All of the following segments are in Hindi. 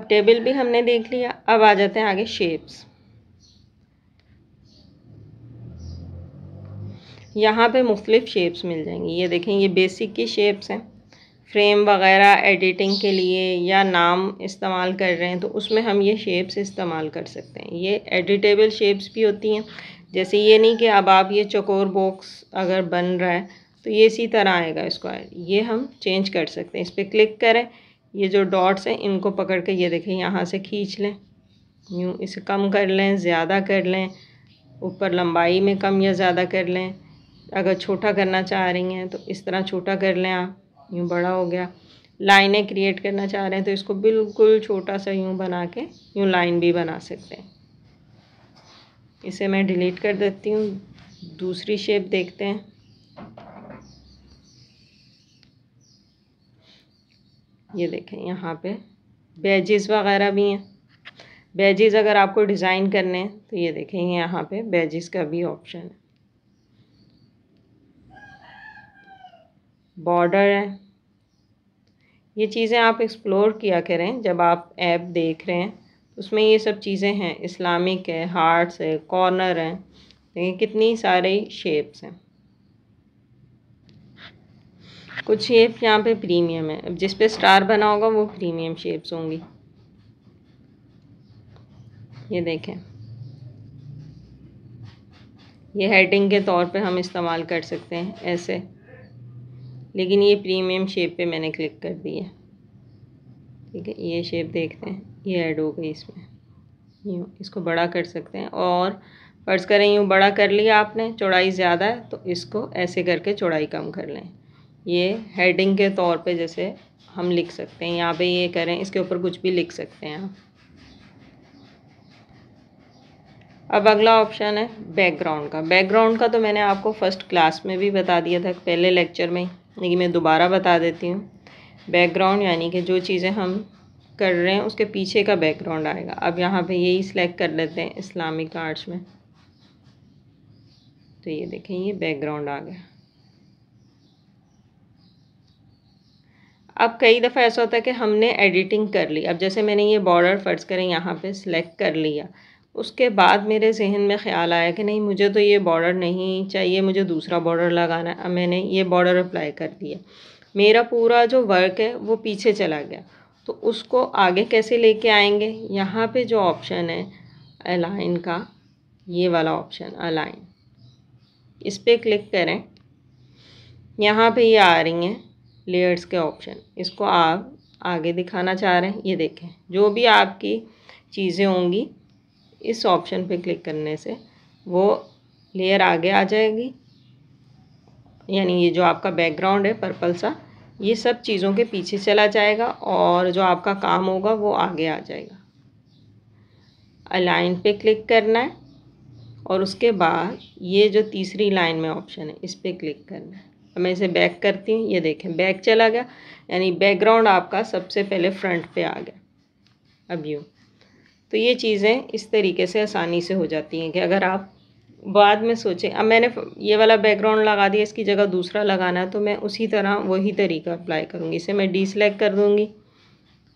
अब टेबल भी हमने देख लिया, अब आ जाते हैं आगे शेप्स। यहाँ पे मुख्तलिफ शेप्स मिल जाएंगी। ये देखें, ये बेसिक की शेप्स हैं। फ्रेम वगैरह एडिटिंग के लिए या नाम इस्तेमाल कर रहे हैं तो उसमें हम ये शेप्स इस्तेमाल कर सकते हैं। ये एडिटेबल शेप्स भी होती हैं। जैसे ये नहीं कि अब आप ये चौकोर बॉक्स अगर बन रहा है तो ये इसी तरह आएगा स्क्वायर, ये हम चेंज कर सकते हैं। इस पर क्लिक करें, ये जो डॉट्स हैं इनको पकड़ के ये देखें यहाँ से खींच लें, यूँ इसे कम कर लें, ज़्यादा कर लें, ऊपर लंबाई में कम या ज़्यादा कर लें। अगर छोटा करना चाह रही हैं तो इस तरह छोटा कर लें आप, यूँ बड़ा हो गया। लाइनें क्रिएट करना चाह रहे हैं तो इसको बिल्कुल छोटा सा यूँ बना के यूँ लाइन भी बना सकते हैं। इसे मैं डिलीट कर देती हूँ, दूसरी शेप देखते हैं। ये देखें, यहाँ पे बैजेस वगैरह भी हैं। बैजेस अगर आपको डिज़ाइन करने हैं तो ये देखें, यहाँ पे बैजेस का भी ऑप्शन है। बॉर्डर है। ये चीज़ें आप एक्सप्लोर किया करें जब आप ऐप देख रहे हैं, उसमें ये सब चीज़ें हैं। इस्लामिक है, हार्ट्स है, कॉर्नर है, देखिए कितनी सारी शेप्स हैं। कुछ शेप यहाँ पे प्रीमियम है, अब जिस पे स्टार बना होगा वो प्रीमियम शेप्स होंगी। ये देखें, ये हेडिंग के तौर पे हम इस्तेमाल कर सकते हैं ऐसे, लेकिन ये प्रीमियम शेप पे मैंने क्लिक कर दी है। ठीक है, ये शेप देखते हैं, ये ऐड हो गई इसमें। यूँ इसको बड़ा कर सकते हैं, और फर्ज करें यूँ बड़ा कर लिया आपने, चौड़ाई ज़्यादा है तो इसको ऐसे करके चौड़ाई कम कर लें। ये हेडिंग के तौर पे जैसे हम लिख सकते हैं, यहाँ पे ये करें, इसके ऊपर कुछ भी लिख सकते हैं आप। अब अगला ऑप्शन है बैकग्राउंड का। बैकग्राउंड का तो मैंने आपको फर्स्ट क्लास में भी बता दिया था, पहले लेक्चर में, लेकिन मैं दोबारा बता देती हूँ। बैकग्राउंड यानी कि जो चीज़ें हम कर रहे हैं उसके पीछे का बैकग्राउंड आएगा। अब यहाँ पे यही सिलेक्ट कर लेते हैं इस्लामिक आर्ट्स में, तो ये देखें, ये बैकग्राउंड आ गया। अब कई दफ़ा ऐसा होता है कि हमने एडिटिंग कर ली। अब जैसे मैंने ये बॉर्डर फ़र्ज़ करें यहाँ पे सिलेक्ट कर लिया, उसके बाद मेरे जहन में ख़्याल आया कि नहीं, मुझे तो ये बॉर्डर नहीं चाहिए, मुझे दूसरा बॉर्डर लगाना है। अब मैंने ये बॉर्डर अप्लाई कर दिया, मेरा पूरा जो वर्क है वो पीछे चला गया। तो उसको आगे कैसे लेके आएंगे? यहाँ पे जो ऑप्शन है अलाइन का, ये वाला ऑप्शन अलाइन, इस पर क्लिक करें। यहाँ पे ये आ रही हैं लेयर्स के ऑप्शन, इसको आप आगे दिखाना चाह रहे हैं, ये देखें, जो भी आपकी चीज़ें होंगी इस ऑप्शन पे क्लिक करने से वो लेयर आगे आ जाएगी। यानी ये जो आपका बैकग्राउंड है पर्पल सा, ये सब चीज़ों के पीछे चला जाएगा और जो आपका काम होगा वो आगे आ जाएगा। अलाइन पे क्लिक करना है और उसके बाद ये जो तीसरी लाइन में ऑप्शन है इस पर क्लिक करना है। अब मैं इसे बैक करती हूँ, ये देखें बैक चला गया, यानी बैकग्राउंड आपका सबसे पहले फ्रंट पे आ गया। अब यूँ, तो ये चीज़ें इस तरीके से आसानी से हो जाती हैं कि अगर आप बाद में सोचें, अब मैंने ये वाला बैकग्राउंड लगा दिया, इसकी जगह दूसरा लगाना है, तो मैं उसी तरह वही तरीका अप्लाई करूँगी। इसे मैं डीसेलेक्ट कर दूँगी,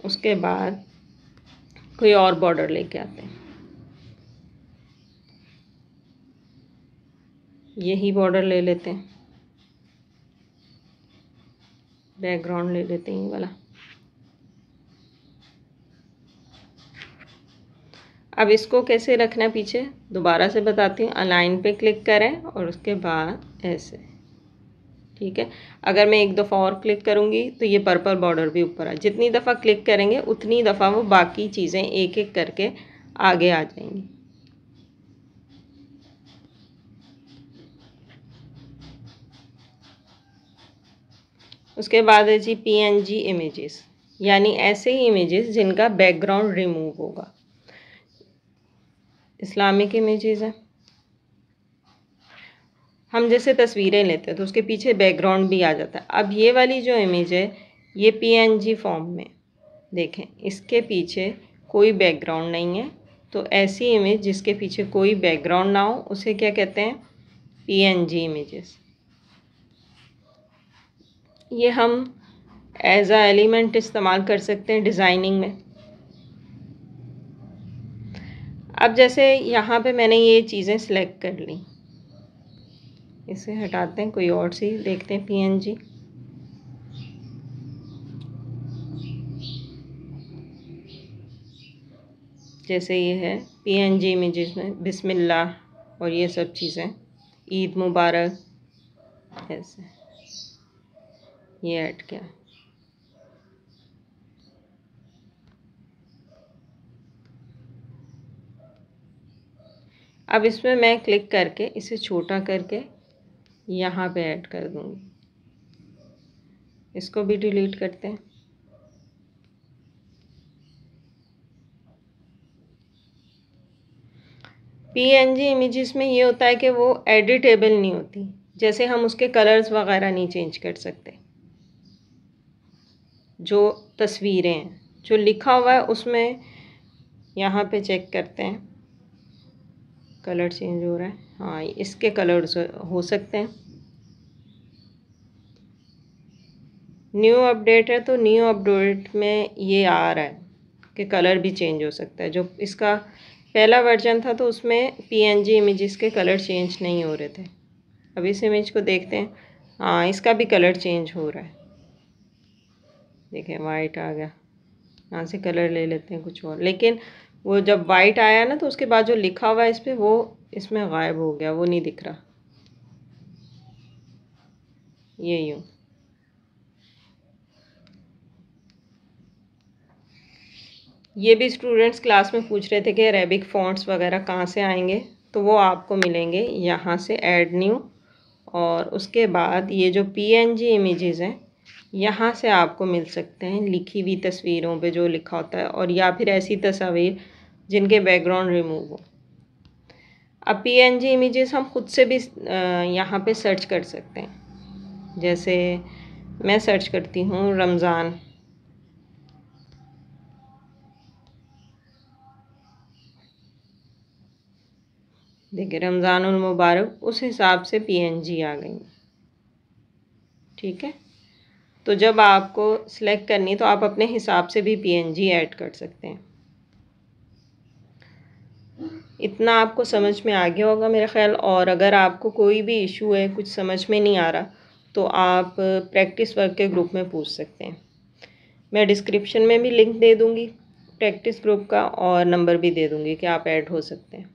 उसके बाद कोई और बॉर्डर लेके आते हैं, यही बॉर्डर ले लेते हैं, बैकग्राउंड ले लेते हैं ये वाला। अब इसको कैसे रखना है पीछे, दोबारा से बताती हूँ। अलाइन पे क्लिक करें और उसके बाद ऐसे, ठीक है। अगर मैं एक दफ़ा और क्लिक करूँगी तो ये पर्पल बॉर्डर भी ऊपर आ, जितनी दफ़ा क्लिक करेंगे उतनी दफ़ा वो बाकी चीज़ें एक एक करके आगे आ जाएंगी। उसके बाद है जी PNG इमेजेस, यानी ऐसे ही इमेजेस जिनका बैकग्राउंड रिमूव होगा। इस्लामिक इमेजेस हैं, हम जैसे तस्वीरें लेते हैं तो उसके पीछे बैकग्राउंड भी आ जाता है। अब ये वाली जो इमेज है ये PNG फॉर्म में, देखें इसके पीछे कोई बैकग्राउंड नहीं है, तो ऐसी इमेज जिसके पीछे कोई बैकग्राउंड ना हो उसे क्या कहते हैं? PNG images. ये हम एज आ एलिमेंट इस्तेमाल कर सकते हैं डिज़ाइनिंग में। अब जैसे यहाँ पे मैंने ये चीज़ें सिलेक्ट कर ली, इसे हटाते हैं, कोई और सी देखते हैं पीएनजी। जैसे ये है पीएनजी इमेजेस में बिस्मिल्लाह और ये सब चीज़ें, ईद मुबारक, ऐसे ये ऐड किया। अब इसमें मैं क्लिक करके इसे छोटा करके यहाँ पे ऐड कर दूँगी। इसको भी डिलीट करते हैं। पीएनजी इमेजेस में ये होता है कि वो एडिटेबल नहीं होती, जैसे हम उसके कलर्स वगैरह नहीं चेंज कर सकते। जो तस्वीरें हैं, जो लिखा हुआ है उसमें यहाँ पे चेक करते हैं, कलर चेंज हो रहा है, हाँ इसके कलर्स हो सकते हैं। न्यू अपडेट है तो न्यू अपडेट में ये आ रहा है कि कलर भी चेंज हो सकता है। जो इसका पहला वर्जन था तो उसमें पीएनजी इमेजेस के कलर चेंज नहीं हो रहे थे। अब इस इमेज को देखते हैं, हाँ इसका भी कलर चेंज हो रहा है, देखें वाइट आ गया। यहाँ से कलर ले लेते हैं कुछ और, लेकिन वो जब वाइट आया ना तो उसके बाद जो लिखा हुआ है इस पर वो इसमें गायब हो गया, वो नहीं दिख रहा। ये यूँ ये भी स्टूडेंट्स क्लास में पूछ रहे थे कि अरेबिक फ़ॉन्ट्स वगैरह कहाँ से आएंगे, तो वो आपको मिलेंगे यहाँ से ऐड न्यू, और उसके बाद ये जो पीएनजी इमेजेस हैं यहाँ से आपको मिल सकते हैं लिखी हुई तस्वीरों पे जो लिखा होता है, और या फिर ऐसी तस्वीर जिनके बैकग्राउंड रिमूव हो। अब पीएनजी इमेजेस हम खुद से भी यहाँ पे सर्च कर सकते हैं। जैसे मैं सर्च करती हूँ रमज़ान, देखिए रमज़ानुल मुबारक, उस हिसाब से पीएनजी आ गई। ठीक है, तो जब आपको सिलेक्ट करनी है तो आप अपने हिसाब से भी पीएनजी ऐड कर सकते हैं। इतना आपको समझ में आ गया होगा मेरा ख्याल। और अगर आपको कोई भी इशू है, कुछ समझ में नहीं आ रहा, तो आप प्रैक्टिस वर्क के ग्रुप में पूछ सकते हैं। मैं डिस्क्रिप्शन में भी लिंक दे दूँगी प्रैक्टिस ग्रुप का, और नंबर भी दे दूँगी कि आप ऐड हो सकते हैं।